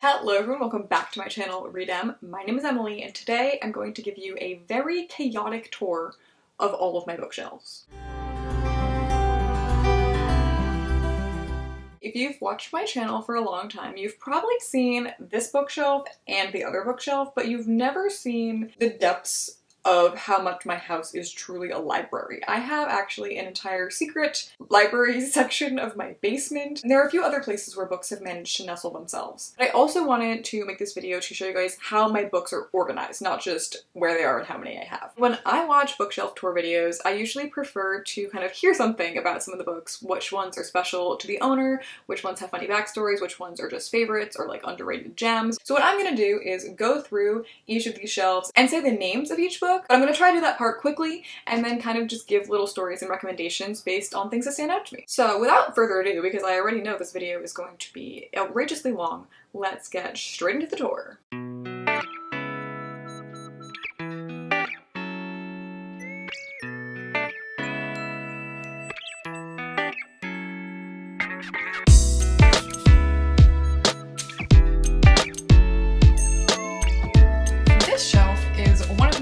Hello everyone, welcome back to my channel, Readem. My name is Emily, and today I'm going to give you a very chaotic tour of all of my bookshelves. If you've watched my channel for a long time, you've probably seen this bookshelf and the other bookshelf, but you've never seen the depths of how much my house is truly a library. I have actually an entire secret library section of my basement, and there are a few other places where books have managed to nestle themselves. But I also wanted to make this video to show you guys how my books are organized, not just where they are and how many I have. When I watch bookshelf tour videos, I usually prefer to kind of hear something about some of the books, which ones are special to the owner, which ones have funny backstories, which ones are just favorites or like underrated gems. So what I'm gonna do is go through each of these shelves and say the names of each book, but I'm going to try to do that part quickly and then kind of just give little stories and recommendations based on things that stand out to me. So without further ado, because I already know this video is going to be outrageously long, let's get straight into the tour.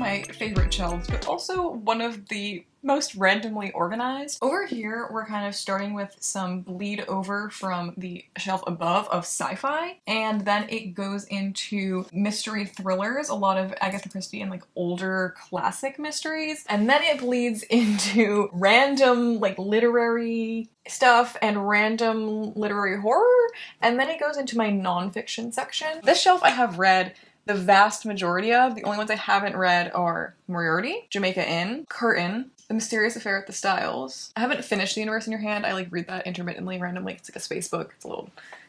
My favorite shelves, but also one of the most randomly organized. Over here, we're kind of starting with some bleed over from the shelf above of sci-fi, and then it goes into mystery thrillers, a lot of Agatha Christie and like older classic mysteries, and then it bleeds into random like literary stuff and random literary horror, and then it goes into my nonfiction section. This shelf I have read the vast majority of. The only ones I haven't read are Moriarty, Jamaica Inn, Curtain, The Mysterious Affair at the Styles. I haven't finished The Universe in Your Hand. I like read that intermittently, randomly. It's like a space book. It's a little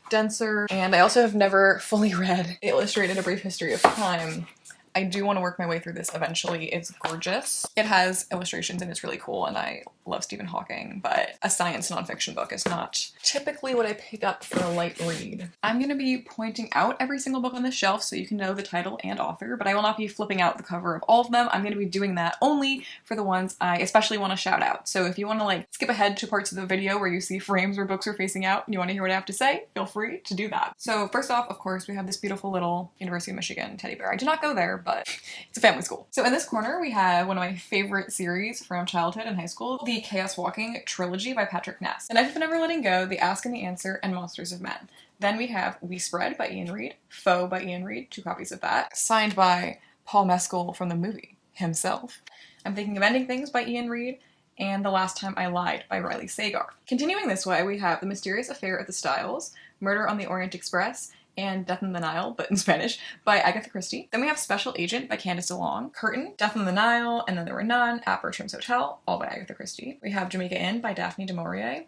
denser. And I also have never fully read Illustrated A Brief History of Time. I do want to work my way through this eventually. It's gorgeous. It has illustrations and it's really cool, and I love Stephen Hawking, but a science nonfiction book is not typically what I pick up for a light read. I'm going to be pointing out every single book on this shelf so you can know the title and author, but I will not be flipping out the cover of all of them. I'm going to be doing that only for the ones I especially want to shout out. So if you want to like skip ahead to parts of the video where you see frames where books are facing out and you want to hear what I have to say, feel free to do that. So first off, of course, we have this beautiful little University of Michigan teddy bear. I did not go there, but it's a family school. So in this corner, we have one of my favorite series from childhood and high school, the Chaos Walking trilogy by Patrick Ness. The Knife of Never Letting Go, The Ask and the Answer, and Monsters of Men. Then we have We Spread by Ian Reid, Foe by Ian Reid, 2 copies of that, signed by Paul Mescal from the movie himself. I'm Thinking of Ending Things by Ian Reid, and The Last Time I Lied by Riley Sagar. Continuing this way, we have The Mysterious Affair at the Styles, Murder on the Orient Express, and Death in the Nile, but in Spanish, by Agatha Christie. Then we have Special Agent by Candice DeLong, Curtain, Death in the Nile, And Then There Were None, at Bertram's Hotel, all by Agatha Christie. We have Jamaica Inn by Daphne du Maurier.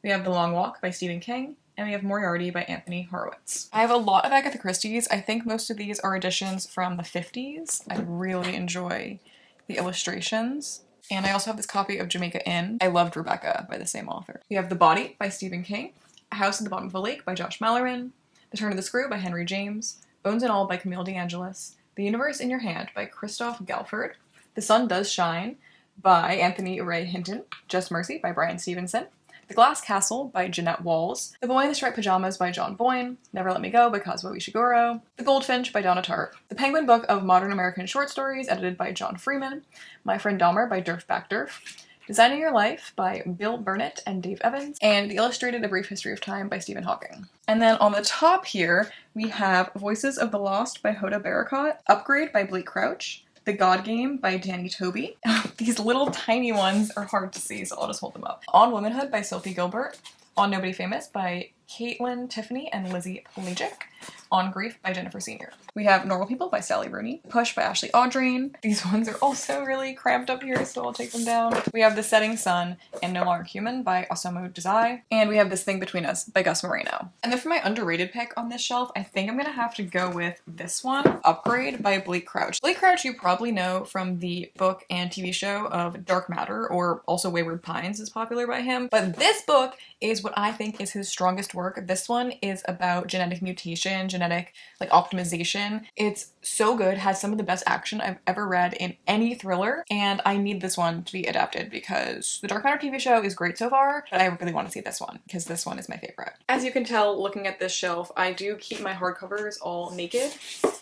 We have The Long Walk by Stephen King, and we have Moriarty by Anthony Horowitz. I have a lot of Agatha Christie's. I think most of these are editions from the 50s. I really enjoy the illustrations. And I also have this copy of Jamaica Inn. I loved Rebecca by the same author. We have The Body by Stephen King, A House at the Bottom of a Lake by Josh Malloran, The Turn of the Screw by Henry James, Bones and All by Camille DeAngelis, The Universe in Your Hand by Christoph Galford, The Sun Does Shine by Anthony Ray Hinton, Just Mercy by Brian Stevenson, The Glass Castle by Jeanette Walls, The Boy in the Striped Pajamas by John Boyne, Never Let Me Go by Kazuo Ishiguro, The Goldfinch by Donna Tartt, The Penguin Book of Modern American Short Stories edited by John Freeman, My Friend Dahmer by Durf Backdurf, Designing Your Life by Bill Burnett and Dave Evans, and The Illustrated A Brief History of Time by Stephen Hawking. And then on the top here, we have Voices of the Lost by Hoda Baracott, Upgrade by Blake Crouch, The God Game by Danny Toby. These little tiny ones are hard to see, so I'll just hold them up. On Womanhood by Sophie Gilbert, On Nobody Famous by Caitlin Tiffany and Lizzie Pelagic, On Grief by Jennifer Senior. We have Normal People by Sally Rooney, Push by Ashley Audrain. These ones are also really cramped up here, so I'll take them down. We have The Setting Sun and No Longer Human by Osamu Dazai. And we have This Thing Between Us by Gus Moreno. And then for my underrated pick on this shelf, I think I'm gonna have to go with this one, Upgrade by Blake Crouch. Blake Crouch you probably know from the book and TV show of Dark Matter, or also Wayward Pines is popular by him. But this book is what I think is his strongest work. This one is about genetic mutation, genetic like optimization. It's so good, has some of the best action I've ever read in any thriller, and I need this one to be adapted because the Dark Matter TV show is great so far, but I really want to see this one because this one is my favorite. As you can tell looking at this shelf, I do keep my hardcovers all naked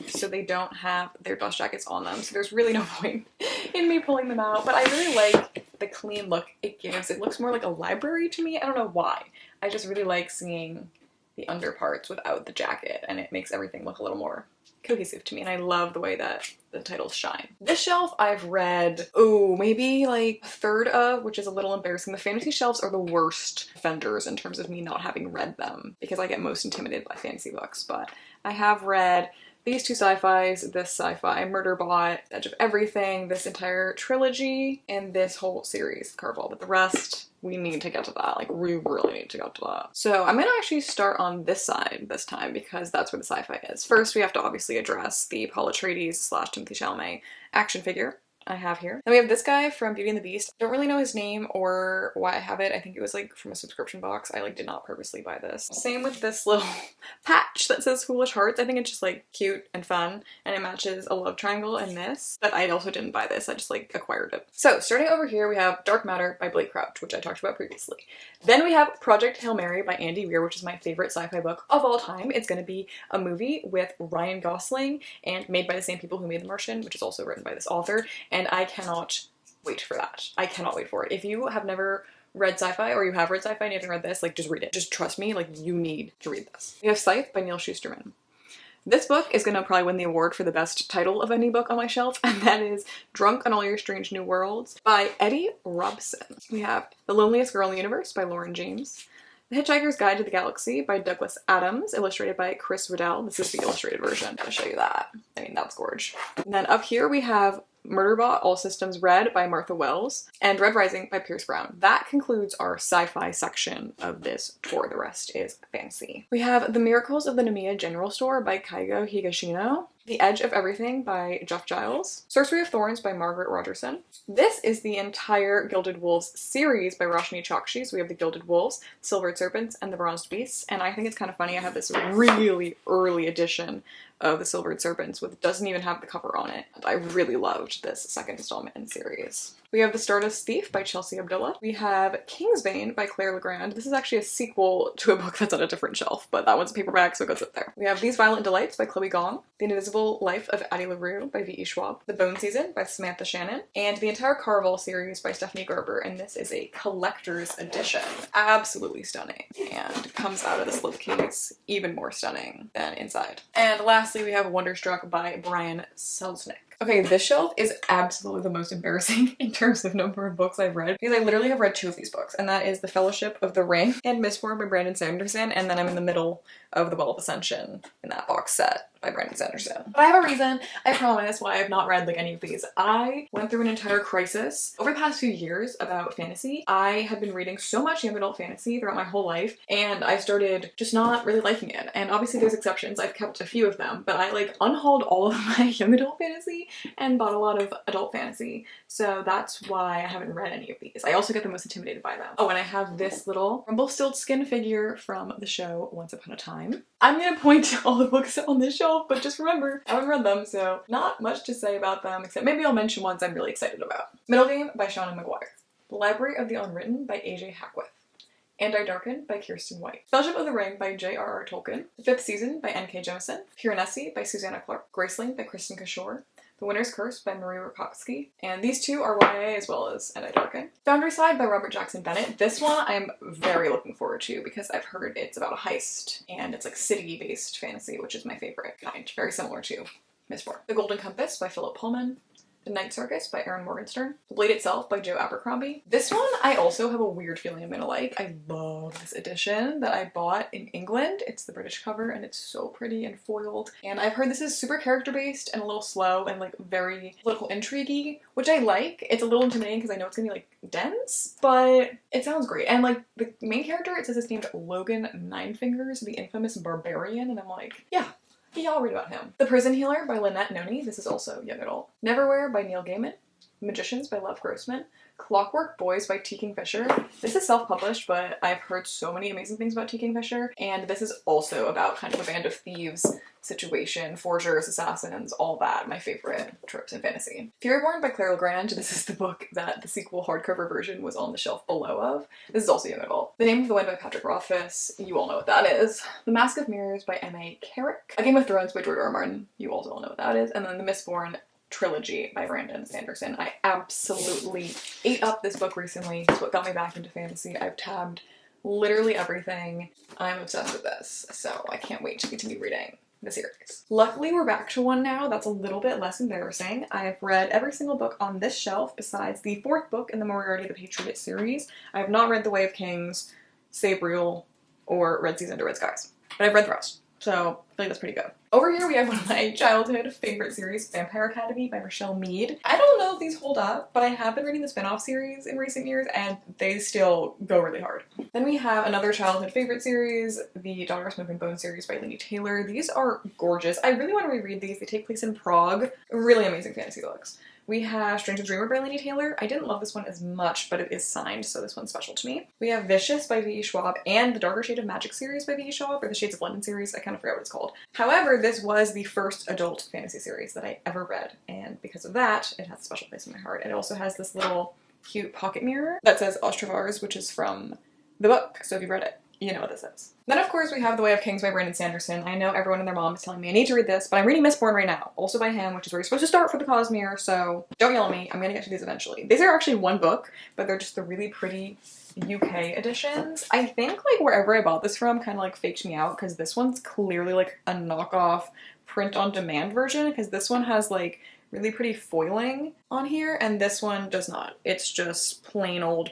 so they don't have their dust jackets on them, so there's really no point in me pulling them out, but I really like the clean look it gives. It looks more like a library to me. I don't know why. I just really like seeing the underparts without the jacket, and it makes everything look a little more cohesive to me, and I love the way that the titles shine. This shelf I've read, maybe like a third of, which is a little embarrassing. The fantasy shelves are the worst offenders in terms of me not having read them because I get most intimidated by fantasy books, but I have read these two sci-fis, this sci-fi, Murderbot, Edge of Everything, this entire trilogy, and this whole series, Caraval, but the rest, we need to get to that. Like, we really need to get to that. So I'm gonna actually start on this side this time because that's where the sci-fi is. First, we have to obviously address the Paul Atreides / Timothée Chalamet action figure I have here. Then we have this guy from Beauty and the Beast. Don't really know his name or why I have it. I think it was like from a subscription box. I like did not purposely buy this. Same with this little patch that says Foolish Hearts. I think it's just like cute and fun, and it matches a love triangle in this, but I also didn't buy this. I just like acquired it. So starting over here, we have Dark Matter by Blake Crouch, which I talked about previously. Then we have Project Hail Mary by Andy Weir, which is my favorite sci-fi book of all time. It's going to be a movie with Ryan Gosling and made by the same people who made The Martian, which is also written by this author, and I cannot wait for that. I cannot wait for it. If you have never read sci-fi or you have read sci-fi and you haven't read this, like just read it. Just trust me, like you need to read this. We have Scythe by Neil Shusterman. This book is going to probably win the award for the best title of any book on my shelf, and that is Drunk on All Your Strange New Worlds by Eddie Robson. We have The Loneliest Girl in the Universe by Lauren James. The Hitchhiker's Guide to the Galaxy by Douglas Adams, illustrated by Chris Riddell. This is the illustrated version. I'll show you that. I mean, that's gorge. And then up here we have Murderbot, All Systems Red by Martha Wells, and Red Rising by Pierce Brown. That concludes our sci-fi section of this tour. The rest is fantasy. We have The Miracles of the Namiya General Store by Kaigo Higashino, The Edge of Everything by Jeff Giles, Sorcery of Thorns by Margaret Rogerson. This is the entire Gilded Wolves series by Roshni Chokshi. So we have the Gilded Wolves, Silvered Serpents, and the Bronzed Beasts, and I think it's kind of funny. I have this really early edition of the Silvered Serpents, which doesn't even have the cover on it. I really loved this second installment in the series. We have The Stardust Thief by Chelsea Abdullah. We have Kingsbane by Claire Legrand. This is actually a sequel to a book that's on a different shelf, but that one's a paperback, so it goes up there. We have These Violent Delights by Chloe Gong, The Invisible Life of Addie LaRue by V.E. Schwab, The Bone Season by Samantha Shannon, and the entire Caraval series by Stephanie Garber, and this is a collector's edition. Absolutely stunning, and comes out of the slipcase even more stunning than inside. And lastly, we have Wonderstruck by Brian Selznick. Okay, this shelf is absolutely the most embarrassing in terms of number of books I've read, because I literally have read 2 of these books, and that is The Fellowship of the Ring and Mistborn by Brandon Sanderson, and then I'm in the middle of The Well of Ascension in that box set by Brandon Sanderson. But I have a reason, I promise, why I've not read like any of these. I went through an entire crisis over the past few years about fantasy. I have been reading so much young adult fantasy throughout my whole life, and I started just not really liking it. And obviously there's exceptions, I've kept a few of them, but I like unhauled all of my young adult fantasy and bought a lot of adult fantasy. So that's why I haven't read any of these. I also get the most intimidated by them. Oh, and I have this little Rumpelstiltskin figure from the show Once Upon a Time. I'm gonna point to all the books on this shelf, but just remember, I haven't read them, so not much to say about them, except maybe I'll mention ones I'm really excited about. Middle Game by Shauna Maguire. The Library of the Unwritten by A.J. Hackworth. And I Darken by Kirsten White. Fellowship of the Ring by J.R.R. Tolkien. The Fifth Season by N.K. Jemisin. Piranesi by Susanna Clark. Graceling by Kristen Kishore. The Winter's Curse by Marie Rakoczki. And these two are YA as well as And I Darken. Foundry Side by Robert Jackson Bennett. This one I'm very looking forward to because I've heard it's about a heist and it's like city-based fantasy, which is my favorite kind. Very similar to Mistborn. The Golden Compass by Philip Pullman. The Night Circus by Erin Morgenstern. The Blade Itself by Joe Abercrombie. This one I also have a weird feeling I'm gonna like. I love this edition that I bought in England. It's the British cover and it's so pretty and foiled. And I've heard this is super character based and a little slow and like very political intrigue-y, which I like. It's a little intimidating because I know it's gonna be like dense, but it sounds great. And like the main character, it says it's named Logan Ninefingers, the infamous barbarian, and I'm like, yeah, I'll read about him. The Prison Healer by Lynette Noni. This is also young adult. Neverwhere by Neil Gaiman. Magicians by Lev Grossman, Clockwork Boys by T. Kingfisher. This is self-published, but I've heard so many amazing things about T. Kingfisher, and this is also about kind of a band of thieves situation, forgers, assassins, all that, my favorite tropes in fantasy. Furyborn by Claire Legrand. This is the book that the sequel hardcover version was on the shelf below of. This is also young adult. The Name of the Wind by Patrick Rothfuss. You all know what that is. The Mask of Mirrors by M.A. Carrick. A Game of Thrones by George R. R. Martin. You also all know what that is. And then The Mistborn trilogy by Brandon Sanderson. I absolutely ate up this book recently. It's what got me back into fantasy. I've tabbed literally everything. I'm obsessed with this, so I can't wait to continue reading the series. Luckily, we're back to one now that's a little bit less embarrassing. I've read every single book on this shelf besides the 4th book in the Moriarty the Patriot series. I have not read The Way of Kings, Sabriel, or Red Seas Under Red Skies, but I've read the rest. So I feel like that's pretty good. Over here we have one of my childhood favorite series, Vampire Academy by Rochelle Mead. I don't know if these hold up, but I have been reading the spin-off series in recent years and they still go really hard. Then we have another childhood favorite series, the Daughter of Smoke and Bone series by Laini Taylor. These are gorgeous. I really want to reread these. They take place in Prague. Really amazing fantasy books. We have Strange Dreamer by Laini Taylor. I didn't love this one as much, but it is signed, so this one's special to me. We have Vicious by V.E. Schwab and the Darker Shade of Magic series by V.E. Schwab, or the Shades of London series. I kind of forgot what it's called. However, this was the first adult fantasy series that I ever read, and because of that, it has a special place in my heart. It also has this little cute pocket mirror that says Ostrovars, which is from the book, so if you've read it, you know what this is. Then of course we have The Way of Kings by Brandon Sanderson. I know everyone and their mom is telling me I need to read this, but I'm reading Mistborn right now, also by him, which is where you're supposed to start for the Cosmere, so don't yell at me, I'm gonna get to these eventually. These are actually one book, but they're just the really pretty UK editions. I think like wherever I bought this from kind of like faked me out because this one's clearly like a knockoff print on demand version because this one has like really pretty foiling on here and this one does not. It's just plain old.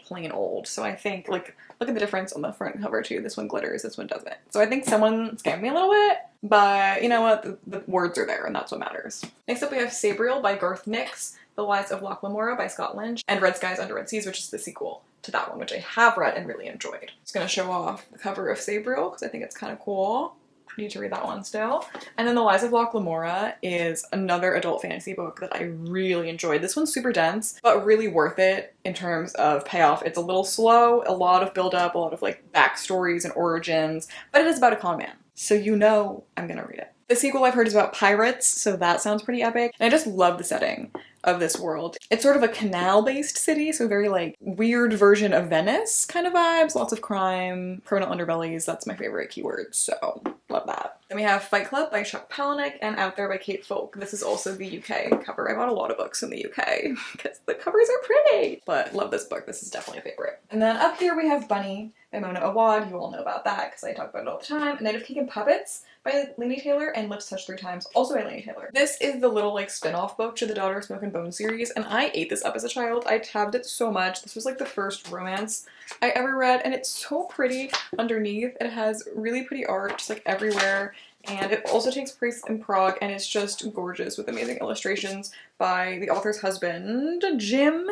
So I think like look at the difference on the front cover too. This one glitters, this one doesn't. So I think someone scammed me a little bit, but you know what? The words are there and that's what matters. Next up we have Sabriel by Garth Nix, The Lies of Loch Lamora by Scott Lynch, and Red Skies Under Red Seas, which is the sequel to that one, which I have read and really enjoyed. Just gonna show off the cover of Sabriel because I think it's kind of cool. Need to read that one still. And then The Lies of Loch Lamora is another adult fantasy book that I really enjoyed. This one's super dense, but really worth it in terms of payoff. It's a little slow, a lot of build up, a lot of like backstories and origins, but it is about a con man. So you know I'm gonna read it. The sequel I've heard is about pirates, so that sounds pretty epic. And I just love the setting of this world. It's sort of a canal-based city, so very like weird version of Venice kind of vibes. Lots of crime, criminal underbellies, that's my favorite keyword, so love that. Then we have Fight Club by Chuck Palahniuk and Out There by Kate Folk. This is also the UK cover. I bought a lot of books in the UK because the covers are pretty, but love this book. This is definitely a favorite. And then up here we have Bunny by Mona Awad. You all know about that because I talk about it all the time. Night of Cake and Puppets by Laini Taylor and Lips Touched 3 Times, also by Laini Taylor. This is the little like spin-off book to the Daughter of Smoke and Bone series, and I ate this up as a child. I tabbed it so much. This was like the first romance I ever read, and it's so pretty underneath. It has really pretty art just like everywhere, and it also takes place in Prague, and it's just gorgeous with amazing illustrations by the author's husband, Jim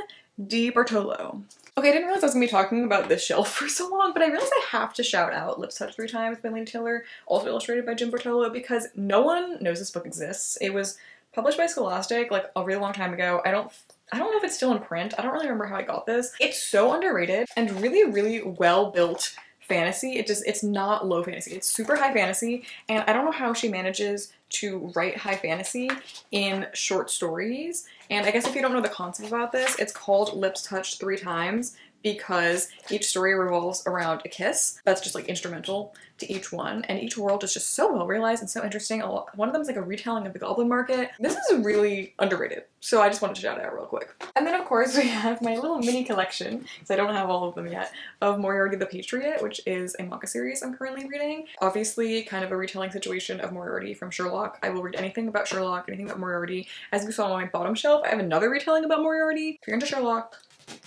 Di Bartolo. Okay, I didn't realize I was going to be talking about this shelf for so long, but I realized I have to shout out Lips Touched 3 Times by Laini Taylor, also illustrated by Jim Bartolo, because no one knows this book exists. It was published by Scholastic like a really long time ago. I don't know if it's still in print. I don't really remember how I got this. It's so underrated and really well built fantasy. It's not low fantasy. It's super high fantasy, and I don't know how she manages to write high fantasy in short stories. And I guess if you don't know the concept about this, it's called Lips Touched 3 Times because each story revolves around a kiss that's just like instrumental to each one, and each world is just so well realized and so interesting. One of them is like a retelling of the Goblin Market. This is really underrated, so I just wanted to shout it out real quick. And then of course we have my little mini collection, because I don't have all of them yet, of Moriarty the Patriot, which is a manga series I'm currently reading. Obviously kind of a retelling situation of Moriarty from Sherlock. I will read anything about Sherlock, anything about Moriarty. As you saw on my bottom shelf, I have another retelling about Moriarty. If you're into Sherlock,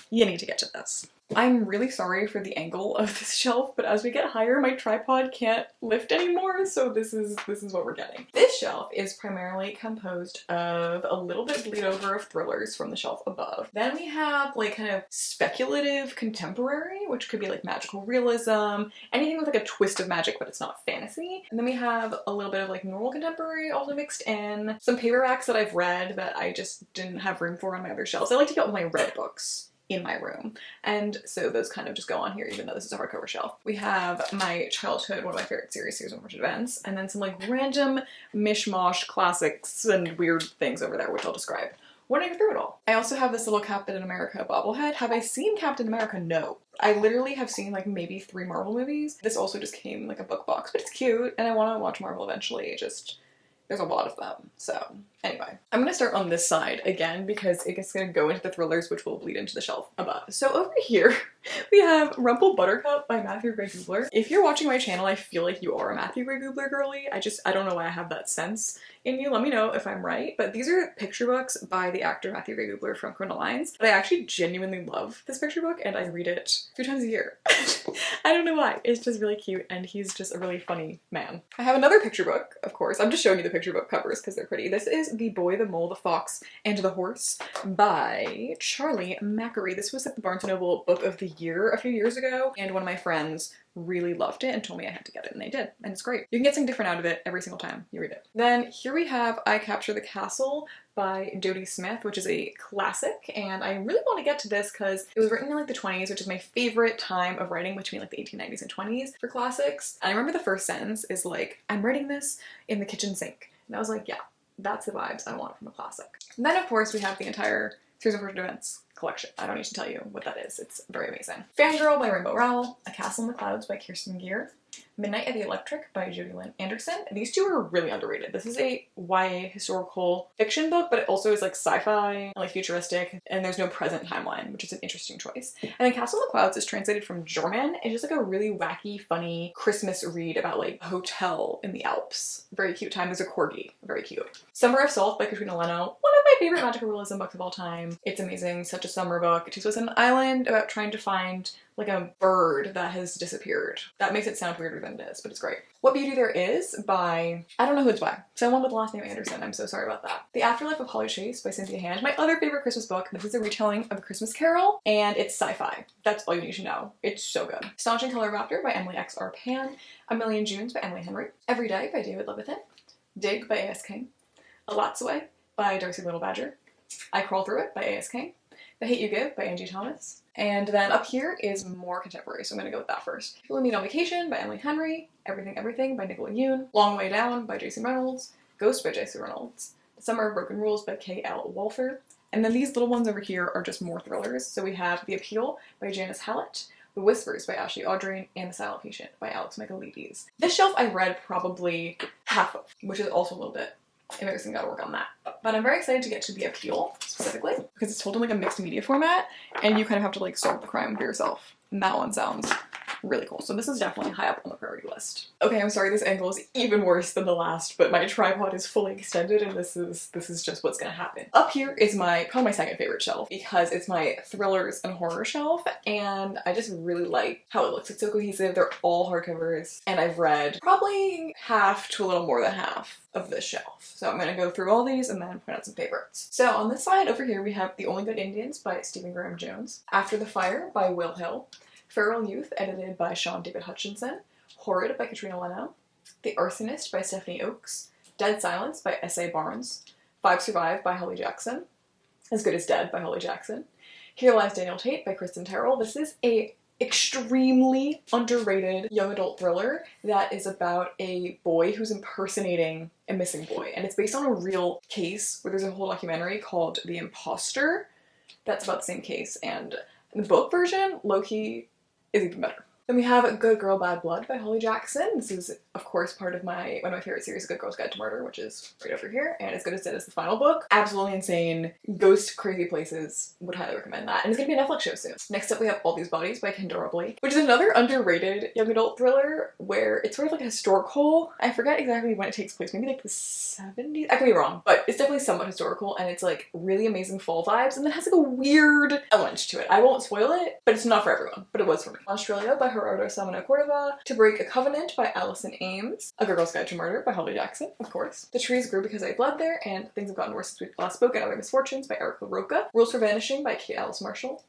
you need to get to this. I'm really sorry for the angle of this shelf, but as we get higher, my tripod can't lift anymore, so this is what we're getting. This shelf is primarily composed of a little bit bleed over of thrillers from the shelf above. Then we have like kind of speculative contemporary, which could be like magical realism, anything with like a twist of magic but it's not fantasy. And then we have a little bit of like normal contemporary also mixed in, some paperbacks that I've read that I just didn't have room for on my other shelves. I like to get all my read books in my room, and so those kind of just go on here even though this is a hardcover shelf. We have my childhood, one of my favorite series of Unfortunate Events, and then some like random mishmash classics and weird things over there which I'll describe when I go through it all. I also have this little Captain America bobblehead. Have I seen Captain America? No. I literally have seen like maybe 3 Marvel movies. This also just came in like a book box, but it's cute and I want to watch Marvel eventually. There's a lot of them. So anyway, I'm gonna start on this side again because it's gonna go into the thrillers which will bleed into the shelf above. So over here we have Rumple Buttercup by Matthew Gray Gubler. If you're watching my channel, I feel like you are a Matthew Gray Gubler girly. I don't know why I have that sense in you. Let me know if I'm right. But these are picture books by the actor Matthew Gray Gubler from Criminal Minds. But I actually genuinely love this picture book and I read it 2 times a year. I don't know why. It's just really cute and he's just a really funny man. I have another picture book, of course. I'm just showing you the picture book covers because they're pretty. This is The Boy, the Mole, the Fox, and the Horse by Charlie Macquarie. This was at the Barnes & Noble Book of the Year a few years ago and one of my friends really loved it and told me I had to get it, and they did, and it's great. You can get something different out of it every single time you read it. Then here we have I Capture the Castle by Jodie Smith, which is a classic, and I really want to get to this because it was written in like the 20s, which is my favorite time of writing, between like the 1890s and 20s for classics. And I remember the first sentence is like, I'm writing this in the kitchen sink. And I was like, yeah, that's the vibes I want from a classic. And then of course we have the entire Series of Unfortunate Events collection. I don't need to tell you what that is. It's very amazing. Fangirl by Rainbow Rowell, A Castle in the Clouds by Kirsten Gear, Midnight at the Electric by Jodi Lynn Anderson. These 2 are really underrated. This is a YA historical fiction book, but it also is like sci-fi and like futuristic, and there's no present timeline, which is an interesting choice. And then Castle in the Clouds is translated from German. It's just like a really wacky, funny Christmas read about like a hotel in the Alps. Very cute time. There's a corgi. Very cute. Summer of Salt by Katrina Leno. One of my favorite magical realism books of all time. It's amazing. Such a summer book. It takes place on an island about trying to find like a bird that has disappeared. That makes it sound weirder than it is, but it's great. What Beauty There Is by, I don't know who it's by, someone with the last name Anderson. I'm so sorry about that. The Afterlife of Holly Chase by Cynthia Hand. My other favorite Christmas book. This is a retelling of A Christmas Carol, and it's sci-fi. That's all you need to know. It's so good. Astonishing Color of Laughter by Emily X. R. Pan. A Million Junes by Emily Henry. Every Day by David Leviathan. Dig by A.S. King. A Lot's Away by Darcy Little Badger. I Crawl Through It by A.S. King. The Hate You Give by Angie Thomas. And then up here is more contemporary, so I'm gonna go with that first. People Meet on Vacation by Emily Henry. Everything Everything by Nicola Yoon. Long Way Down by Jason Reynolds. Ghost by Jason Reynolds. The Summer of Broken Rules by K.L. Walther. And then these little ones over here are just more thrillers. So we have The Appeal by Janice Hallett. The Whispers by Ashley Audrain, and The Silent Patient by Alex Michaelides. This shelf I read probably half of, which is also a little bit embarrassing, gotta work on that. But I'm very excited to get to The Appeal, specifically, because it's told in like a mixed media format, and you kind of have to like solve the crime for yourself. And that one sounds really cool. So this is definitely high up on the priority list. Okay, I'm sorry this angle is even worse than the last, but my tripod is fully extended and this is just what's gonna happen. Up here is probably my second favorite shelf because it's my thrillers and horror shelf, and I just really like how it looks. It's so cohesive. They're all hardcovers, and I've read probably half to a little more than half of this shelf. So I'm gonna go through all these and then point out some favorites. So on this side over here we have The Only Good Indians by Stephen Graham Jones, After the Fire by Will Hill, Feral Youth, edited by Sean David Hutchinson, Horrid by Katrina Leno, The Arsonist by Stephanie Oakes, Dead Silence by S.A. Barnes, Five Survive by Holly Jackson, As Good as Dead by Holly Jackson, Here Lies Daniel Tate by Kristen Terrell. This is a extremely underrated young adult thriller that is about a boy who's impersonating a missing boy, and it's based on a real case where there's a whole documentary called The Imposter that's about the same case, and the book version, low-key, is even better. Then we have Good Girl, Bad Blood by Holly Jackson. This is, of course, part of one of my favorite series, Good Girl's Guide to Murder, which is right over here, and as good as it is the final book. Absolutely insane. Goes to crazy places. Would highly recommend that. And it's gonna be a Netflix show soon. Next up, we have All These Bodies by Kendra Blake, which is another underrated young adult thriller where it's sort of like a historical. I forget exactly when it takes place. Maybe like the 70s? I could be wrong, but it's definitely somewhat historical, and it's like really amazing fall vibes, and then has like a weird element to it. I won't spoil it, but it's not for everyone, but it was for me. Australia by Gerardo Salmona Cordova, To Break a Covenant by Allison Ames, A Girl's Guide to Murder by Holly Jackson, of course. The Trees Grew Because I Bled There, and Things Have Gotten Worse Since We Last Spoke, and Other Misfortunes by Eric LaRocca, Rules for Vanishing by Kate Alice Marshall,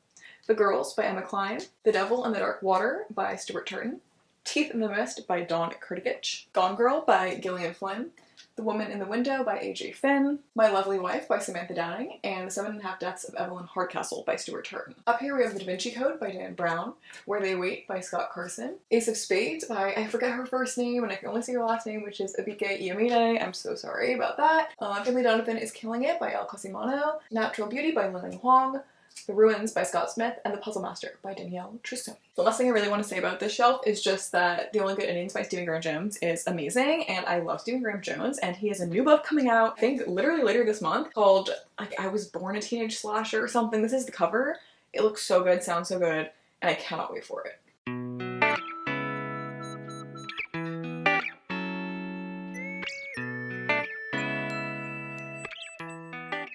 The Girls by Emma Cline, The Devil and the Dark Water by Stuart Turton, Teeth in the Mist by Dawn Kurtagich, Gone Girl by Gillian Flynn, The Woman in the Window by A.J. Finn, My Lovely Wife by Samantha Downing, and The 7.5 Deaths of Evelyn Hardcastle by Stuart Turton. Up here we have The Da Vinci Code by Dan Brown, Where They Wait by Scott Carson, Ace of Spades by, I forget her first name and I can only say her last name, which is Abike Iomine. I'm so sorry about that. Finley Donovan is Killing It by El Cosimano, Natural Beauty by Lin Huang, The Ruins by Scott Smith, and The Puzzle Master by Danielle Tristone. The last thing I really want to say about this shelf is just that The Only Good Endings by Stephen Graham Jones is amazing, and I love Stephen Graham Jones, and he has a new book coming out, I think literally later this month, called like I Was Born a Teenage Slasher or something. This is the cover. It looks so good, sounds so good, and I cannot wait for it.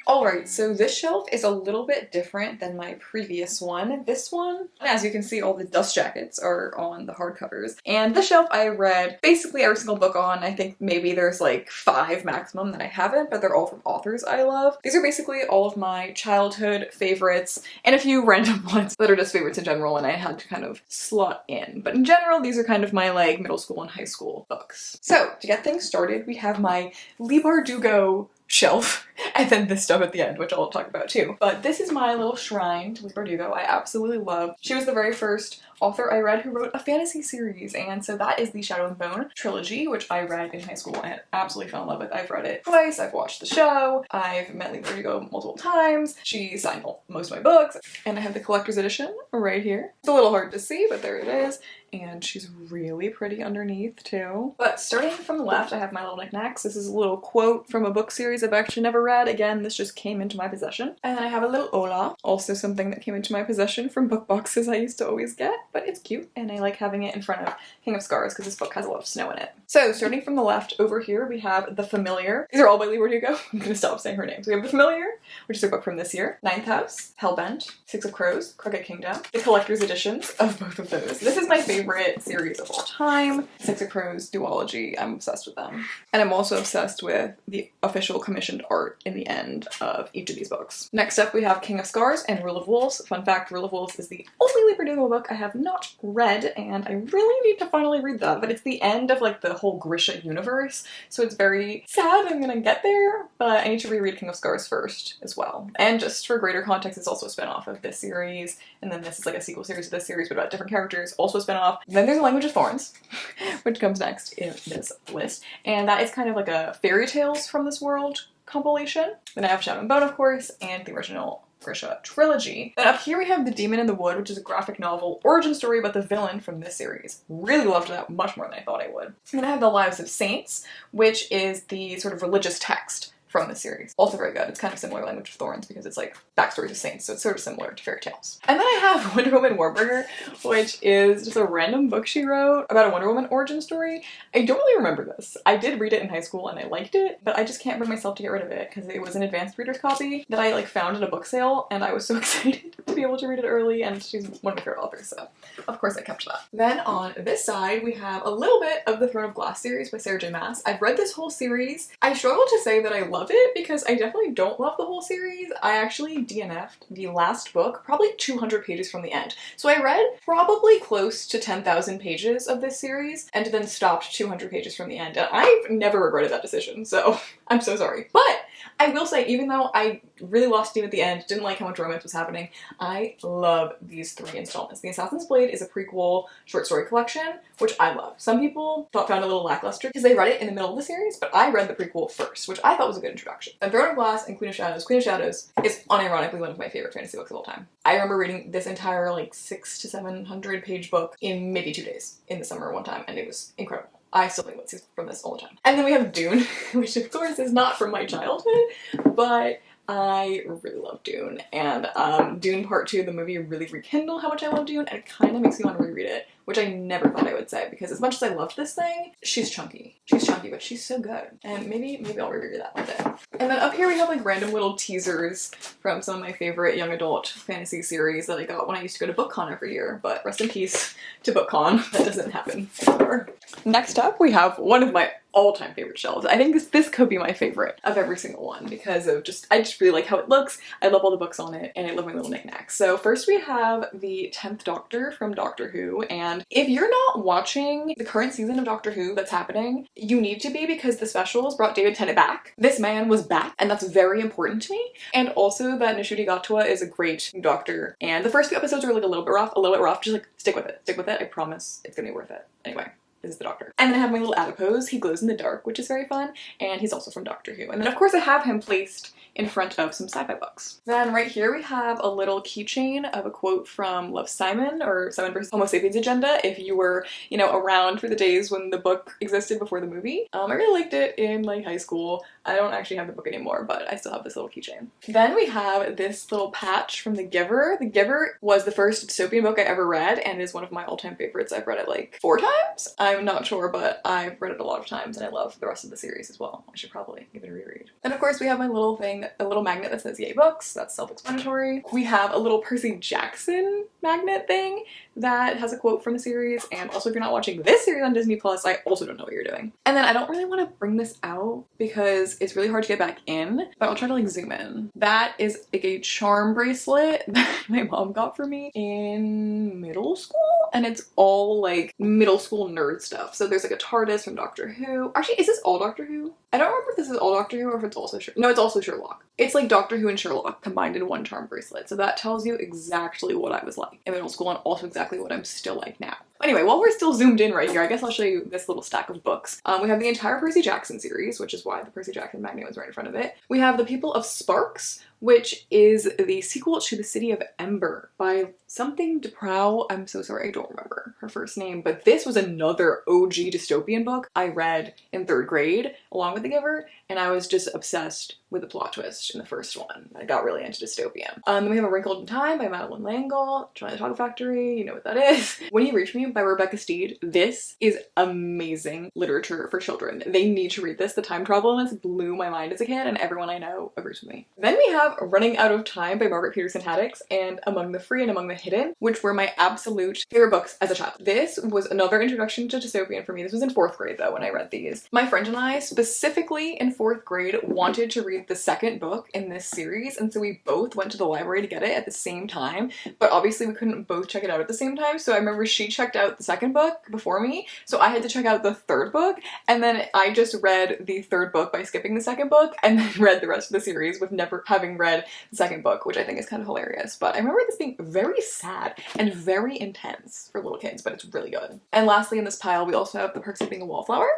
Alright, so this shelf is a little bit different than my previous one. This one, as you can see, all the dust jackets are on the hardcovers. And this shelf I read basically every single book on. I think maybe there's like 5 maximum that I haven't, but they're all from authors I love. These are basically all of my childhood favorites and a few random ones that are just favorites in general and I had to kind of slot in. But in general, these are kind of my like middle school and high school books. So to get things started, we have my Leigh Bardugo shelf, and then this stuff at the end, which I'll talk about too. But this is my little shrine to Leigh Bardugo. I absolutely love. She was the very first author I read who wrote a fantasy series, and so that is the Shadow and Bone trilogy, which I read in high school and absolutely fell in love with. I've read it twice, I've watched the show, I've met Leigh Bardugo multiple times, she signed most of my books, and I have the collector's edition right here. It's a little hard to see, but there it is. And she's really pretty underneath too. But starting from the left, I have my little knickknacks. This is a little quote from a book series I've actually never read. Again, this just came into my possession. And then I have a little Ola, also something that came into my possession from book boxes I used to always get, but it's cute and I like having it in front of King of Scars because this book has a lot of snow in it. So starting from the left over here, we have The Familiar. These are all by Leigh Bardugo. I'm gonna stop saying her name. So we have The Familiar, which is a book from this year, Ninth House, Hellbent, Six of Crows, Crooked Kingdom, the collector's editions of both of those. This is my favorite series of all time. Six of Crows duology, I'm obsessed with them. And I'm also obsessed with the official commissioned art in the end of each of these books. Next up we have King of Scars and Rule of Wolves. Fun fact, Rule of Wolves is the only Leigh Bardugo book I have not read, and I really need to finally read that, but it's the end of like the whole Grisha universe, so it's very sad I'm gonna get there, but I need to reread King of Scars first as well. And just for greater context, it's also a spin-off of this series, and then this is like a sequel series of this series but about different characters, also a spin-off. Then there's A Language of Thorns, which comes next in this list, and that is kind of like a fairy tales from this world compilation. Then I have Shadow and Bone, of course, and the original Grisha trilogy. Then up here we have The Demon in the Wood, which is a graphic novel origin story about the villain from this series. Really loved that much more than I thought I would. And then I have The Lives of Saints, which is the sort of religious text from the series. Also very good. It's kind of similar to Language of Thorns because it's like backstories of saints, so it's sort of similar to fairy tales. And then I have Wonder Woman Warburger, which is just a random book she wrote about a Wonder Woman origin story. I don't really remember this. I did read it in high school and I liked it, but I just can't bring myself to get rid of it because it was an advanced reader's copy that I like found at a book sale and I was so excited to be able to read it early, and she's one of my favorite authors, so of course I kept that. Then on this side we have a little bit of the Throne of Glass series by Sarah J Maas. I've read this whole series. I struggle to say that I love it because I definitely don't love the whole series. I actually DNF'd the last book probably 200 pages from the end. So I read probably close to 10,000 pages of this series and then stopped 200 pages from the end. And I've never regretted that decision, so I'm so sorry. But I will say, even though I really lost steam at the end, didn't like how much romance was happening, I love these 3 installments. The Assassin's Blade is a prequel short story collection, which I love. Some people found a little lackluster because they read it in the middle of the series, but I read the prequel first, which I thought was a good introduction. And Throne of Glass and Queen of Shadows. Queen of Shadows is unironically one of my favorite fantasy books of all time. I remember reading this entire like 600 to 700 page book in maybe 2 days in the summer one time, and it was incredible. I still think what's from this all the time. And then we have Dune, which of course is not from my childhood, but I really love Dune. And Dune Part 2, the movie, really rekindled how much I love Dune, and it kind of makes me want to reread it, which I never thought I would say, because as much as I loved this thing, she's chunky. She's chunky, but she's so good. And maybe I'll reread that one day. And then up here we have like random little teasers from some of my favorite young adult fantasy series that I got when I used to go to BookCon every year, but rest in peace to BookCon. That doesn't happen anymore. Next up, we have one of my all-time favorite shelves. I think this could be my favorite of every single one because of I just really like how it looks. I love all the books on it, and I love my little knickknacks. So first we have the 10th Doctor from Doctor Who, and if you're not watching the current season of Doctor Who that's happening, you need to be, because the specials brought David Tennant back. This man was back, and that's very important to me. And also that Ncuti Gatwa is a great doctor, and the first few episodes are like a little bit rough, just like stick with it, I promise it's gonna be worth it. Anyway. This is the Doctor. And then I have my little adipose. He glows in the dark, which is very fun, and he's also from Doctor Who. And then of course I have him placed in front of some sci-fi books. Then right here we have a little keychain of a quote from Love, Simon, or Simon vs. Homo Sapiens Agenda, if you were, you know, around for the days when the book existed before the movie. I really liked it in like high school. I don't actually have the book anymore, but I still have this little keychain. Then we have this little patch from The Giver. The Giver was the first dystopian book I ever read, and is one of my all-time favorites. I've read it like 4 times. I'm not sure, but I've read it a lot of times, and I love the rest of the series as well. I should probably give it a reread. And of course we have my little thing, a little magnet that says yay books. That's self-explanatory. We have a little Percy Jackson magnet thing that has a quote from the series, and also if you're not watching this series on Disney Plus, I also don't know what you're doing. And then I don't really want to bring this out because it's really hard to get back in, but I'll try to like zoom in. That is like a charm bracelet that my mom got for me in middle school, and it's all like middle school nerd stuff. So there's like a TARDIS from Doctor Who. Actually, is this all Doctor Who? I don't remember if this is all Doctor Who or if it's also no, it's also Sherlock. It's like Doctor Who and Sherlock combined in one charm bracelet. So that tells you exactly what I was like in middle school, and also exactly what I'm still like now. Anyway, while we're still zoomed in right here, I guess I'll show you this little stack of books. We have the entire Percy Jackson series, which is why the Percy Jackson magnet was right in front of it. We have The People of Sparks, which is the sequel to The City of Ember by something DeProw. I'm so sorry, I don't remember her first name, but this was another OG dystopian book I read in 3rd grade along with The Giver, and I was just obsessed with the plot twist in the first one. I got really into dystopian. Then we have A Wrinkle in Time by Madeline L'Engle, Charlie and the Chocolate Factory, you know what that is. When You Reach Me by Rebecca Steed. This is amazing literature for children. They need to read this. The time travel in this blew my mind as a kid, and everyone I know agrees with me. Then we have Running Out of Time by Margaret Peterson Haddix and Among the Free and Among the Hidden, which were my absolute favorite books as a child. This was another introduction to dystopian for me. This was in 4th grade though when I read these. My friend and I, specifically in 4th grade, wanted to read the second book in this series, and so we both went to the library to get it at the same time, but obviously we couldn't both check it out at the same time. So I remember she checked out the second book before me, so I had to check out the 3rd book, and then I just read the 3rd book by skipping the 2nd book, and then read the rest of the series with never having read the 2nd book, which I think is kind of hilarious. But I remember this being very sad and very intense for little kids, but it's really good. And lastly in this pile, we also have The Perks of Being a Wallflower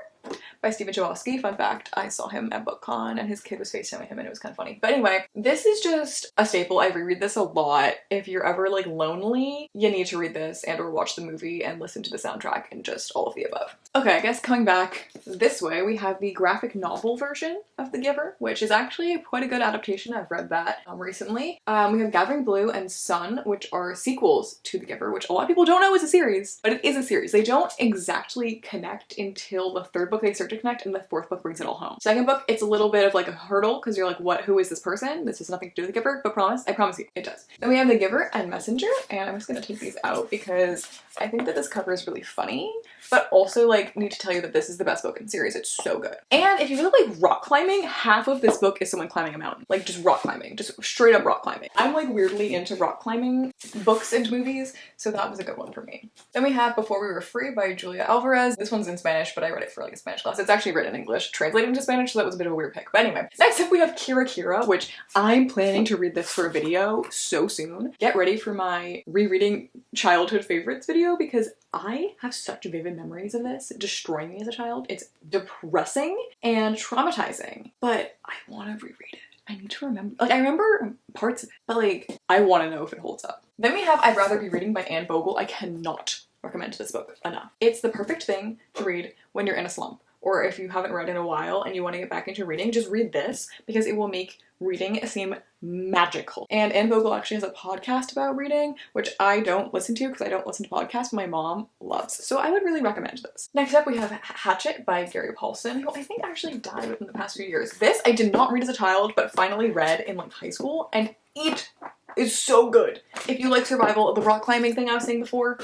by Stephen Chbosky. Fun fact, I saw him at BookCon and his kid was FaceTiming him and it was kind of funny. But anyway, this is just a staple. I reread this a lot. If you're ever like lonely, you need to read this and or watch the movie and listen to the soundtrack and just all of the above. Okay, I guess coming back this way, we have the graphic novel version of The Giver, which is actually quite a good adaptation. I've read that recently. We have Gathering Blue and Sun, which are sequels to The Giver, which a lot of people don't know is a series, but it is a series. They don't exactly connect until the 3rd book they start to connect, and the 4th book brings it all home. 2nd book, it's a little bit of like a hurdle because you're like, what? Who is this person? This has nothing to do with The Giver, but I promise you, it does. Then we have The Giver and Messenger, and I'm just gonna take these out because I think that this cover is really funny, but also like need to tell you that this is the best book in the series. It's so good. And if you really like rock climbing, half of this book is someone climbing a mountain, like just rock climbing, just straight up rock climbing. I'm like weirdly into rock climbing books and movies, so that was a good one for me. Then we have Before We Were Free by Julia Alvarez. This one's in Spanish, but I read it for like a a Spanish class. It's actually written in English, translated into Spanish, so that was a bit of a weird pick. But anyway, next up we have Kira, which I'm planning to read this for a video so soon. Get ready for my rereading childhood favorites video because I have such vivid memories of this destroying me as a child. It's depressing and traumatizing, but I want to reread it. I need to remember, like, I remember parts of it, but like, I want to know if it holds up. Then we have I'd Rather Be Reading by Anne Bogle. I cannot recommend this book enough. It's the perfect thing to read when you're in a slump, or if you haven't read in a while and you want to get back into reading, just read this because it will make reading seem magical. And Anne Bogle actually has a podcast about reading, which I don't listen to because I don't listen to podcasts, but my mom loves. So I would really recommend this. Next up we have Hatchet by Gary Paulson, who I think actually died within the past few years. This I did not read as a child, but finally read in like high school, and it is so good. If you like survival, the rock climbing thing I was saying before,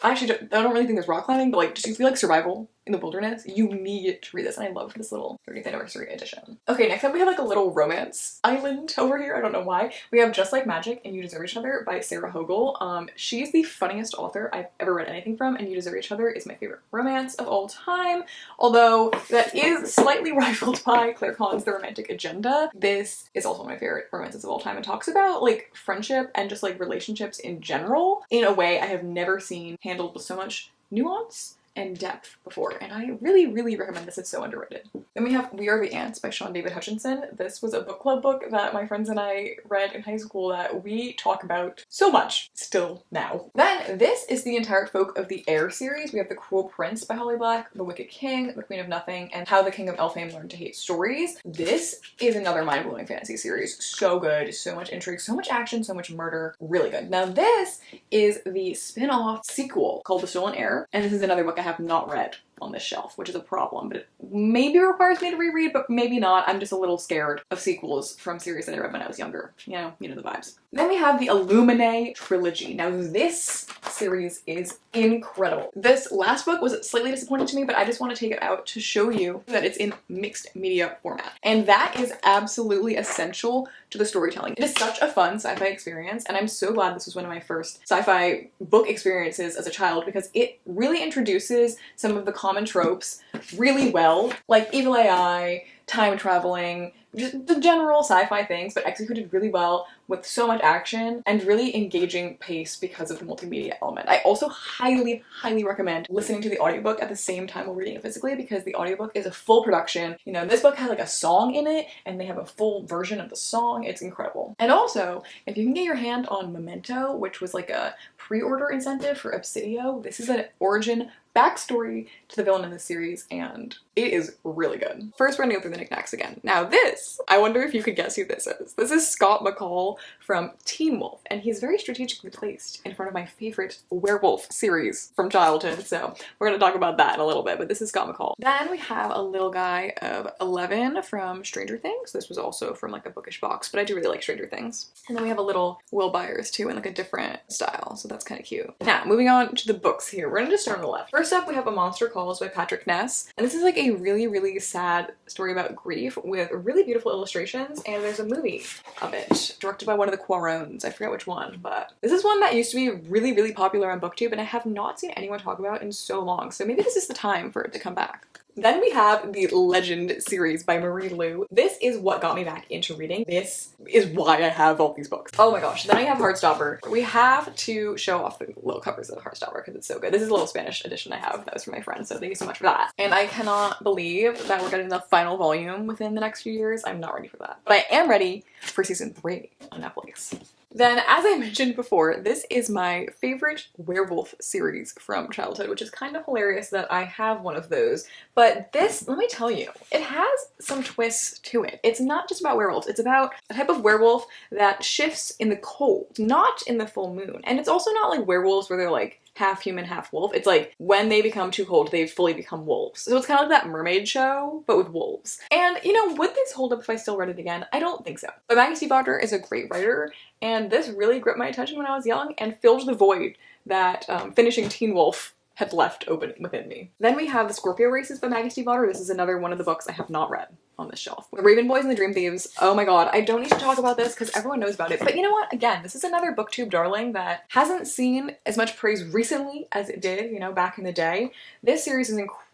I don't really think there's rock climbing, but like just if you like survival in the wilderness, you need to read this. And I love this little 30th anniversary edition. Okay, next up we have like a little romance island over here. I don't know why. We have Just Like Magic and You Deserve Each Other by Sarah Hogel. She's the funniest author I've ever read anything from, and You Deserve Each Other is my favorite romance of all time. Although that is slightly rivaled by Claire Collins' The Romantic Agenda. This is also one of my favorite romances of all time and talks about like friendship and just like relationships in general in a way I have never seen handled with so much nuance and depth before, and I really, really recommend this. It's so underrated. Then we have We Are the Ants by Sean David Hutchinson. This was a book club book that my friends and I read in high school that we talk about so much still now. Then this is the entire Folk of the Air series. We have The Cruel Prince by Holly Black, The Wicked King, The Queen of Nothing, and How the King of Elfhame Learned to Hate Stories. This is another mind-blowing fantasy series. So good, so much intrigue, so much action, so much murder. Really good. Now this is the spin-off sequel called The Stolen Heir, and this is another book I have not read on this shelf, which is a problem, but it maybe requires me to reread, but maybe not. I'm just a little scared of sequels from series that I read when I was younger. You know the vibes. Then we have the Illuminae trilogy. Now this series is incredible. This last book was slightly disappointing to me, but I just want to take it out to show you that it's in mixed media format. And that is absolutely essential to the storytelling. It is such a fun sci-fi experience, and I'm so glad this was one of my first sci-fi book experiences as a child because it really introduces some of the common tropes really well, like evil AI, time traveling, just the general sci-fi things, but executed really well with so much action and really engaging pace because of the multimedia element. I also highly, highly recommend listening to the audiobook at the same time while reading it physically because the audiobook is a full production. You know, this book has like a song in it and they have a full version of the song. It's incredible. And also, if you can get your hand on Memento, which was like a pre-order incentive for Obsidio, this is an origin backstory to the villain in this series, and it is really good. First, we're gonna go through the knickknacks again. Now this, I wonder if you could guess who this is. This is Scott McCall from Teen Wolf, and he's very strategically placed in front of my favorite werewolf series from childhood, so we're gonna talk about that in a little bit, but this is Scott McCall. Then we have a little guy of 11 from Stranger Things. This was also from like a bookish box, but I do really like Stranger Things. And then we have a little Will Byers too in like a different style, so that's kind of cute. Now, moving on to the books here. We're gonna just start on the left. First up, we have A Monster Calls by Patrick Ness, and this is like a really, really sad story about grief with really beautiful illustrations, and there's a movie of it directed by one of the Cuarons. I forget which one, but this is one that used to be really, really popular on BookTube, and I have not seen anyone talk about it in so long, so maybe this is the time for it to come back. Then we have the Legend series by Marie Lu. This is what got me back into reading. This is why I have all these books. Oh my gosh. Then I have Heartstopper. We have to show off the little covers of Heartstopper because it's so good. This is a little Spanish edition I have. That was from my friend, so thank you so much for that. And I cannot believe that we're getting the final volume within the next few years. I'm not ready for that. But I am ready for season 3 on Netflix. Then, as I mentioned before, this is my favorite werewolf series from childhood, which is kind of hilarious that I have one of those. But this, let me tell you, it has some twists to it. It's not just about werewolves. It's about a type of werewolf that shifts in the cold, not in the full moon. And it's also not like werewolves where they're like half human, half wolf. It's like when they become too cold, they fully become wolves. So it's kind of like that mermaid show, but with wolves. And, you know, would this hold up if I still read it again? I don't think so. But Maggie Stiefvater is a great writer, and this really gripped my attention when I was young and filled the void that finishing Teen Wolf had left open within me. Then we have The Scorpio Races by Maggie Stiefvater. This is another one of the books I have not read on this shelf. The Raven Boys and the Dream Thieves. Oh my god, I don't need to talk about this because everyone knows about it. But you know what? Again, this is another BookTube darling that hasn't seen as much praise recently as it did, you know, back in the day. This series is incredible.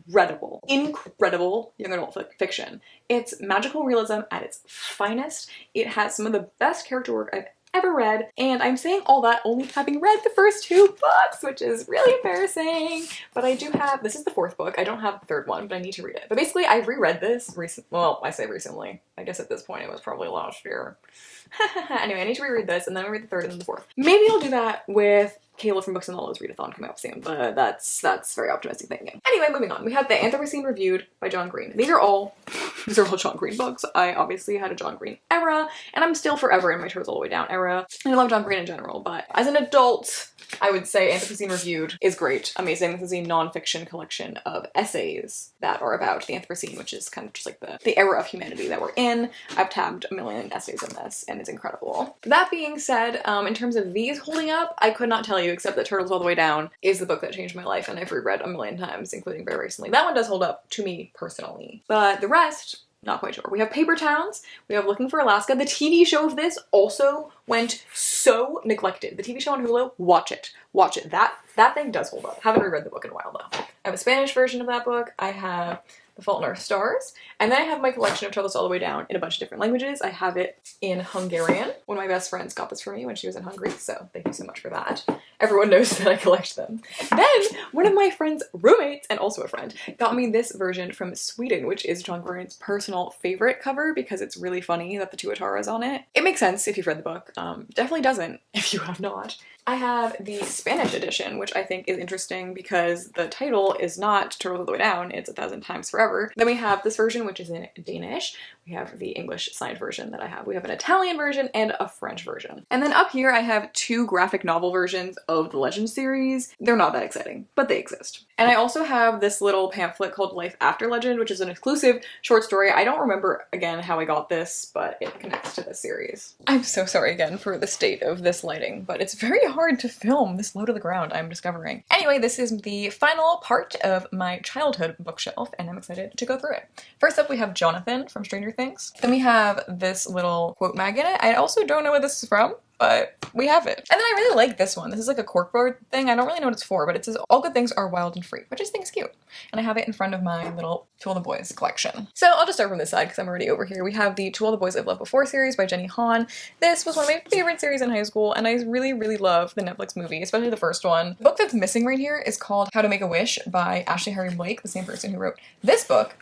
incredible young adult fiction. It's magical realism at its finest. It has some of the best character work I've ever read, and I'm saying all that only having read the first 2 books, which is really embarrassing. But I do have, this is the 4th book. I don't have the 3rd one, but I need to read it. But basically, I reread this well, I say recently. I guess at this point it was probably last year. Anyway, I need to reread this, and then I'll read the 3rd and then the 4th. Maybe I'll do that with Kayla from Books and Olives readathon coming up soon, but that's very optimistic thinking. Anyway, moving on. We have The Anthropocene Reviewed by John Green. These are all John Green books. I obviously had a John Green era, and I'm still forever in my Turtles All the Way Down era. And I love John Green in general, but as an adult, I would say Anthropocene Reviewed is great, amazing. This is a non-fiction collection of essays that are about the Anthropocene, which is kind of just like the era of humanity that we're in. I've tabbed a million essays in this, and it's incredible. That being said, in terms of these holding up, I could not tell you except that Turtles All the Way Down is the book that changed my life, and I've reread a million times, including very recently. That one does hold up to me personally, but the rest, not quite sure. We have Paper Towns, we have Looking for Alaska. The TV show of this also went so neglected. The TV show on Hulu, watch it. Watch it. That thing does hold up. Haven't reread the book in a while though. I have a Spanish version of that book. I have The Fault in Our Stars. And then I have my collection of Turtles All the Way Down in a bunch of different languages. I have it in Hungarian. One of my best friends got this for me when she was in Hungary, so thank you so much for that. Everyone knows that I collect them. Then, one of my friend's roommates, and also a friend, got me this version from Sweden, which is John Green's personal favorite cover because it's really funny that the 2 Ataras on it. It makes sense if you've read the book. Definitely doesn't if you have not. I have the Spanish edition, which I think is interesting because the title is not Turtles All the Way Down, it's 1,000 Times Forever. Then we have this version, which is in Danish. We have the English signed version that I have. We have an Italian version and a French version. And then up here I have 2 graphic novel versions of the Legend series. They're not that exciting, but they exist. And I also have this little pamphlet called Life After Legend, which is an exclusive short story. I don't remember, again, how I got this, but it connects to this series. I'm so sorry again for the state of this lighting, but it's very hard to film this low to the ground, I'm discovering. Anyway, this is the final part of my childhood bookshelf, and I'm excited to go through it. First up, we have Jonathan from Stranger Things. Then we have this little quote mag in it. I also don't know what this is from, but we have it. And then I really like this one. This is like a corkboard thing. I don't really know what it's for, but it says all good things are wild and free, which I just think is cute. And I have it in front of my little To All the Boys collection. So I'll just start from this side because I'm already over here. We have the To All the Boys I've Loved Before series by Jenny Han. This was one of my favorite series in high school, and I really, really love the Netflix movie, especially the first one. The book that's missing right here is called How to Make a Wish by Ashley Harry Blake, the same person who wrote this book.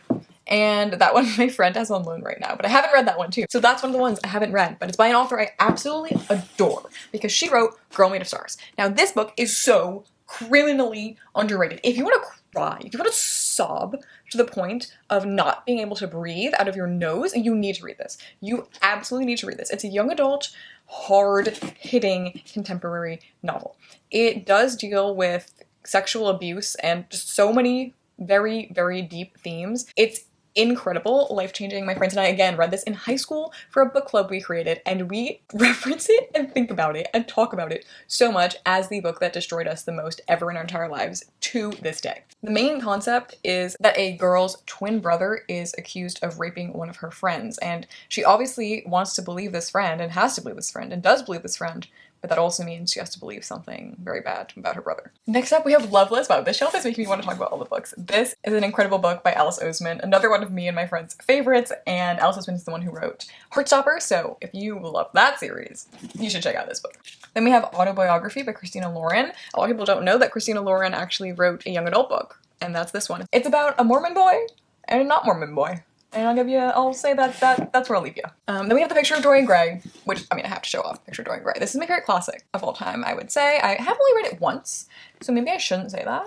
And that one my friend has on loan right now, but I haven't read that one too. So that's one of the ones I haven't read, but it's by an author I absolutely adore because she wrote Girl Made of Stars. Now this book is so criminally underrated. If you want to cry, if you want to sob to the point of not being able to breathe out of your nose, you need to read this. You absolutely need to read this. It's a young adult, hard-hitting contemporary novel. It does deal with sexual abuse and just so many very, very deep themes. It's incredible, life-changing. My friends and I, again, read this in high school for a book club we created, and we reference it and think about it and talk about it so much as the book that destroyed us the most ever in our entire lives to this day. The main concept is that a girl's twin brother is accused of raping one of her friends, and she obviously wants to believe this friend and has to believe this friend and does believe this friend, but that also means she has to believe something very bad about her brother. Next up, we have Loveless. Wow, this shelf is making me want to talk about all the books. This is an incredible book by Alice Oseman, another one of me and my friends' favorites, and Alice Oseman is the one who wrote Heartstopper, so if you love that series, you should check out this book. Then we have Autobiography by Christina Lauren. A lot of people don't know that Christina Lauren actually wrote a young adult book, and that's this one. It's about a Mormon boy and a not Mormon boy. And I'll say that's where I'll leave you. Then we have The Picture of Dorian Gray, which, I mean, I have to show off Picture of Dorian Gray. This is my favorite classic of all time, I would say. I have only read it once, so maybe I shouldn't say that.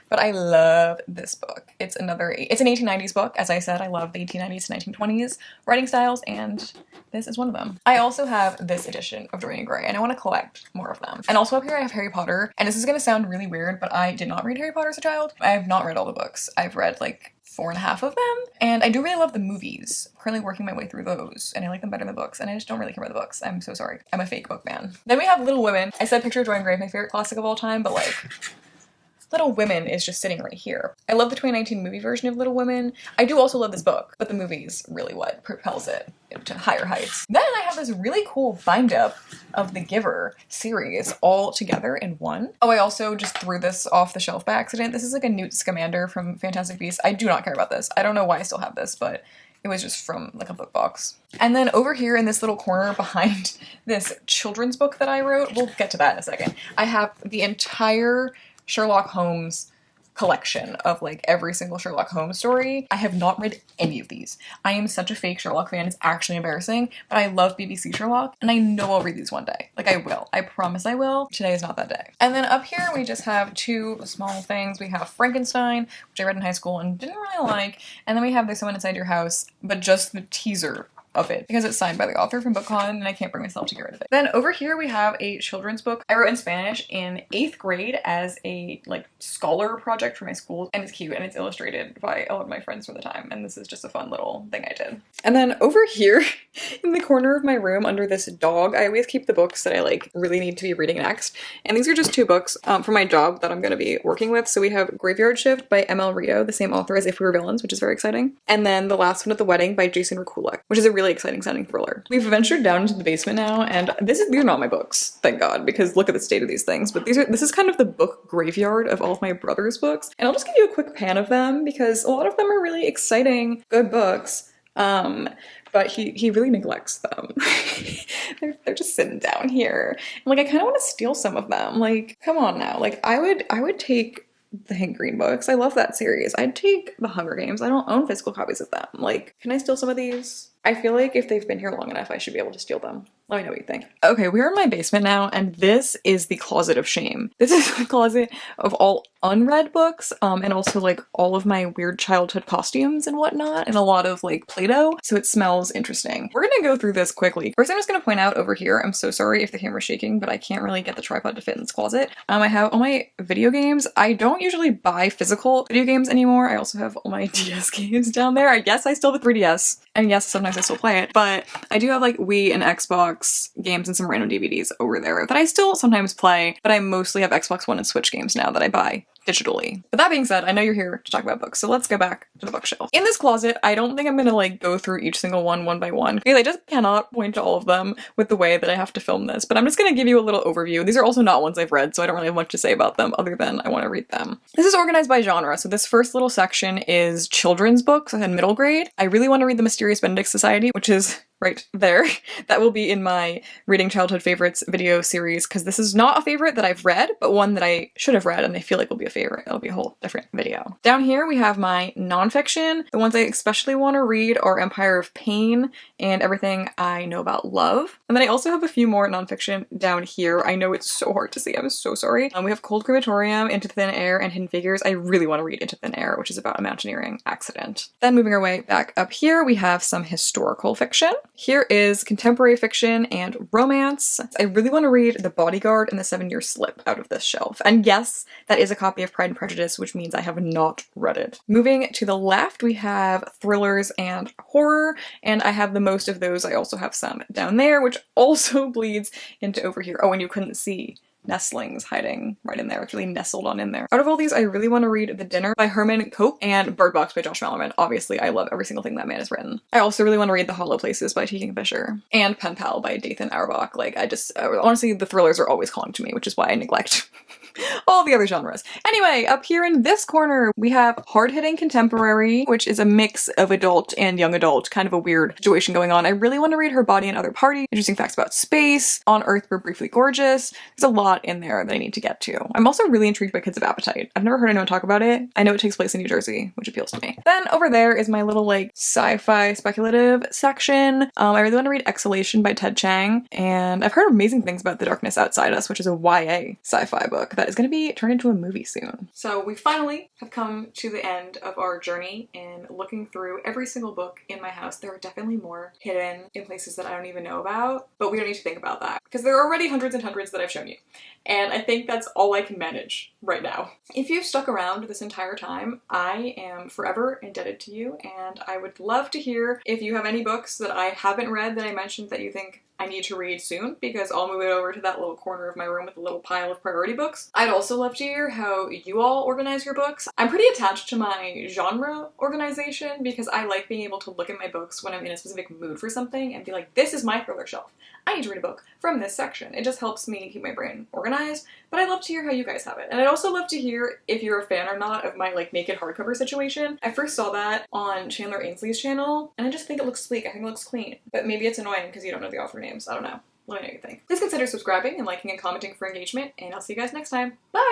But I love this book. It's an 1890s book. As I said, I love the 1890s to 1920s writing styles, and this is one of them. I also have this edition of Dorian Gray, and I want to collect more of them. And also up here I have Harry Potter, and this is going to sound really weird, but I did not read Harry Potter as a child. I have not read all the books. I've read like 4.5 of them, and I do really love the movies. I'm currently working my way through those, and I like them better than the books, and I just don't really care about the books. I'm so sorry. I'm a fake book fan. Then we have Little Women. I said Picture of Dorian Gray, my favorite classic of all time, but like, Little Women is just sitting right here. I love the 2019 movie version of Little Women. I do also love this book, but the movie is really what propels it. It to higher heights. Then I have this really cool bind up of the Giver series all together in one. Oh, I also just threw this off the shelf by accident. This is like a Newt Scamander from Fantastic Beasts. I do not care about this. I don't know why I still have this, but it was just from like a book box. And then over here in this little corner behind this children's book that I wrote, we'll get to that in a second, I have the entire Sherlock Holmes collection of like every single Sherlock Holmes story. I have not read any of these. I am such a fake Sherlock fan, it's actually embarrassing, but I love BBC Sherlock and I know I'll read these one day. Like I will. I promise I will. Today is not that day. And then up here we just have two small things. We have Frankenstein, which I read in high school and didn't really like, and then we have There's Someone Inside Your House, but just the teaser of it because it's signed by the author from BookCon and I can't bring myself to get rid of it. Then over here we have a children's book I wrote in Spanish in 8th grade as a like scholar project for my school, and it's cute and it's illustrated by a lot of my friends from the time, and this is just a fun little thing I did. And then over here in the corner of my room under this dog, I always keep the books that I like really need to be reading next, and these are just two books for my job that I'm going to be working with. So we have Graveyard Shift by ML Rio, the same author as If We Were Villains, which is very exciting, and then The Last One at the Wedding by Jason Rekulak, which is a really exciting sounding thriller. We've ventured down into the basement now, and these are not my books, thank God, because look at the state of these things. But this is kind of the book graveyard of all of my brother's books, and I'll just give you a quick pan of them because a lot of them are really exciting, good books. But he really neglects them. they're just sitting down here. And, like, I kind of want to steal some of them. Like, come on now. Like, I would take the Hank Green books. I love that series. I'd take the Hunger Games. I don't own physical copies of them. Like, can I steal some of these? I feel like if they've been here long enough, I should be able to steal them. Let me know what you think. Okay, we're in my basement now, and this is the closet of shame. This is the closet of all unread books, and also like all of my weird childhood costumes and whatnot, and a lot of like Play-Doh, so it smells interesting. We're gonna go through this quickly. First, I'm just gonna point out over here, I'm so sorry if the camera's shaking, but I can't really get the tripod to fit in this closet. I have all my video games. I don't usually buy physical video games anymore. I also have all my DS games down there. Yes, I still have a 3DS, and yes, sometimes I still play it, but I do have like Wii and Xbox games and some random DVDs over there that I still sometimes play, but I mostly have Xbox One and Switch games now that I buy digitally. But that being said, I know you're here to talk about books, so let's go back to the bookshelf. In this closet, I don't think I'm gonna like go through each single one by one, because I just cannot point to all of them with the way that I have to film this, but I'm just gonna give you a little overview. These are also not ones I've read, so I don't really have much to say about them other than I want to read them. This is organized by genre, so this first little section is children's books in middle grade. I really want to read The Mysterious Benedict Society, which is right there. That will be in my Reading Childhood Favorites video series, because this is not a favorite that I've read, but one that I should have read and I feel like will be a favorite. It'll be a whole different video. Down here we have my nonfiction. The ones I especially want to read are Empire of Pain and Everything I Know About Love. And then I also have a few more nonfiction down here. I know it's so hard to see. I'm so sorry. We have Cold Crematorium, Into Thin Air, and Hidden Figures. I really want to read Into Thin Air, which is about a mountaineering accident. Then moving our way back up here, we have some historical fiction. Here is contemporary fiction and romance. I really want to read The Bodyguard and The 7-Year Slip out of this shelf. And yes, that is a copy of Pride and Prejudice, which means I have not read it. Moving to the left, we have thrillers and horror, and I have the most of those. I also have some down there, which also bleeds into over here. Oh, and you couldn't see nestlings hiding right in there. It's really nestled on in there. Out of all these, I really want to read The Dinner by Herman Cope and Bird Box by Josh Malerman. Obviously, I love every single thing that man has written. I also really want to read The Hollow Places by T. Kingfisher and Pen Pal by Dathan Auerbach. Like, honestly, the thrillers are always calling to me, which is why I neglect all the other genres. Anyway, up here in this corner, we have hard-hitting contemporary, which is a mix of adult and young adult, kind of a weird situation going on. I really want to read Her Body and Other Party, interesting facts about space, On Earth We're Briefly Gorgeous. There's a lot in there that I need to get to. I'm also really intrigued by Kids of Appetite. I've never heard anyone talk about it. I know it takes place in New Jersey, which appeals to me. Then over there is my little like sci-fi speculative section. I really want to read Exhalation by Ted Chiang, and I've heard amazing things about The Darkness Outside Us, which is a YA sci-fi book that is going to be turned into a movie soon. So we finally have come to the end of our journey in looking through every single book in my house. There are definitely more hidden in places that I don't even know about, but we don't need to think about that because there are already hundreds and hundreds that I've shown you. And I think that's all I can manage right now. If you've stuck around this entire time, I am forever indebted to you, and I would love to hear if you have any books that I haven't read that I mentioned that you think I need to read soon, because I'll move it over to that little corner of my room with a little pile of priority books. I'd also love to hear how you all organize your books. I'm pretty attached to my genre organization because I like being able to look at my books when I'm in a specific mood for something and be like, this is my thriller shelf. I need to read a book from this section. It just helps me keep my brain organized, but I'd love to hear how you guys have it. And I'd also love to hear if you're a fan or not of my like naked hardcover situation. I first saw that on Chandler Ainsley's channel, and I just think it looks sleek. I think it looks clean. But maybe it's annoying because you don't know the author names. I don't know. Let me know what you think. Please consider subscribing and liking and commenting for engagement, and I'll see you guys next time. Bye!